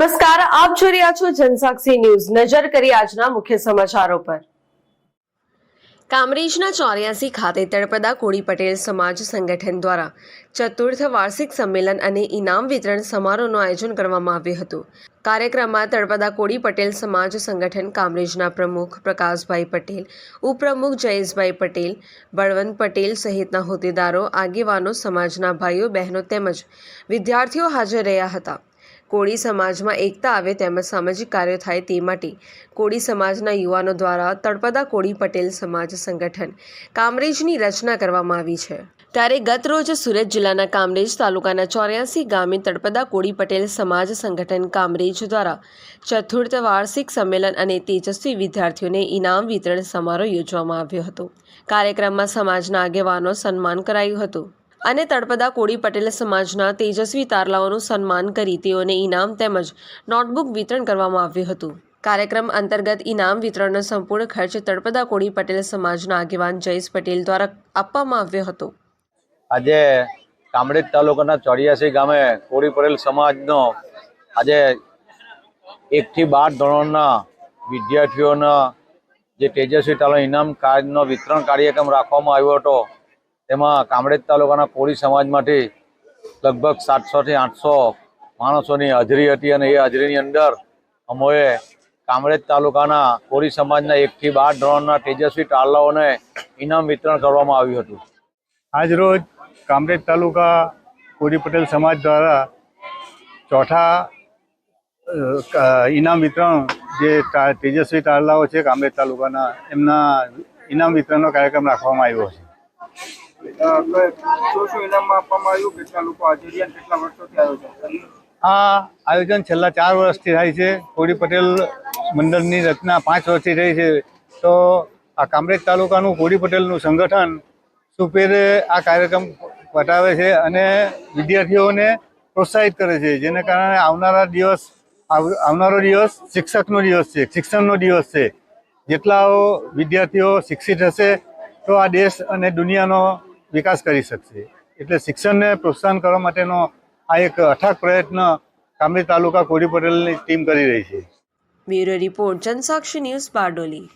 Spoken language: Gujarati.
નમસ્કાર, આપ જોઈ રહ્યા છો જનસાક્ષી ન્યૂઝ। નજર કરી આજના મુખ્ય સમાચારો પર। કામરેજના 84 ખાતે તળપદા કોળી પટેલ સમાજ સંગઠન દ્વારા ચતુર્થ વાર્ષિક સંમેલન અને ઇનામ વિતરણ સમારોહનું આયોજન કરવામાં આવ્યું હતું। કાર્યક્રમમાં તળપદા કોળી પટેલ સમાજ સંગઠન કામરેજના પ્રમુખ પ્રકાશભાઈ પટેલ, ઉપપ્રમુખ જયેશભાઈ પટેલ, બળવંત પટેલ સહિતના હોદ્દેદારો, આગેવાનો, સમાજના ભાઈઓ બહેનો તેમજ વિદ્યાર્થીઓ હાજર રહ્યા હતા। કોળી સમાજમાં એકતા આવે તેમજ સામાજિક કાર્યો થાય તે માટે કોળી સમાજના યુવાનો દ્વારા તળપદા કોળી પટેલ સમાજ સંગઠન કામરેજની રચના કરવામાં આવી છે। ત્યારે ગત રોજ સુરત જિલ્લાના કામરેજ તાલુકાના 84 ગામે તળપદા કોળી પટેલ સમાજ સંગઠન કામરેજ દ્વારા ચતુર્થ વાર્ષિક સંમેલન અને તેજસ્વી વિદ્યાર્થીઓને ઇનામ વિતરણ સમારોહ યોજવામાં આવ્યો હતો। કાર્યક્રમમાં સમાજના આગેવાનો સન્માન કરાયું હતું અને તળપદા કોળી પટેલ સમાજના તેજસ્વી તારલાઓનું સન્માન કરી તેઓને ઇનામ તેમજ નોટબુક વિતરણ કરવામાં આવ્યું હતું। કાર્યક્રમ અંતર્ગત ઇનામ વિતરણનો સંપૂર્ણ ખર્ચ તળપદા કોળી પટેલ સમાજના આગેવાન જયેશ પટેલ દ્વારા આપવામાં આવ્યો હતો। આજે કામરેજ તાલુકાના 84 ગામે કોળી પટેલ સમાજનો આજે 1 થી 12 ધોરણના વિદ્યાર્થીઓના જે તેજસ્વી તારલા ઇનામ કાર્ડનો વિતરણ કાર્યક્રમ રાખવામાં આવ્યો હતો। તેમાં કામરેજ તાલુકાના કોળી સમાજમાંથી લગભગ 700 થી 800 માણસોની હાજરી હતી અને એ હાજરીની અંદર અમોએ કામરેજ તાલુકાના કોળી સમાજના 1 થી 12 ધોરણના તેજસ્વી તારલાઓને ઇનામ વિતરણ કરવામાં આવ્યું હતું। આજ રોજ કામરેજ તાલુકા કોળી પટેલ સમાજ દ્વારા ચોથા ઇનામ વિતરણ જે તેજસ્વી તારલાઓ છે કામરેજ તાલુકાના એમના ઇનામ વિતરણનો કાર્યક્રમ રાખવામાં આવ્યો છે। આ આયોજન છેલ્લા 4 વર્ષથી થાય છે। કોળી પટેલ મંડળની રચના 5 વર્ષથી થઈ છે। તો આ કામરેજ તાલુકાનું કોળી પટેલનું સંગઠન સુપેરે આ કાર્યક્રમ બતાવે છે અને વિદ્યાર્થીઓને પ્રોત્સાહિત કરે છે, જેને કારણે આવનારો દિવસ શિક્ષકનો દિવસ છે, શિક્ષણનો દિવસ છે। જેટલા વિદ્યાર્થીઓ શિક્ષિત હશે તો આ દેશ અને દુનિયાનો વિકાસ કરી શકશે। એટલે શિક્ષણને પ્રોત્સાહન કરવા માટેનો આ એક અથાગ પ્રયત્ન કામરેજ તાલુકા કોળી પટેલની ટીમ કરી રહી છે। Bureau report, Jansakshi news, Bardoli.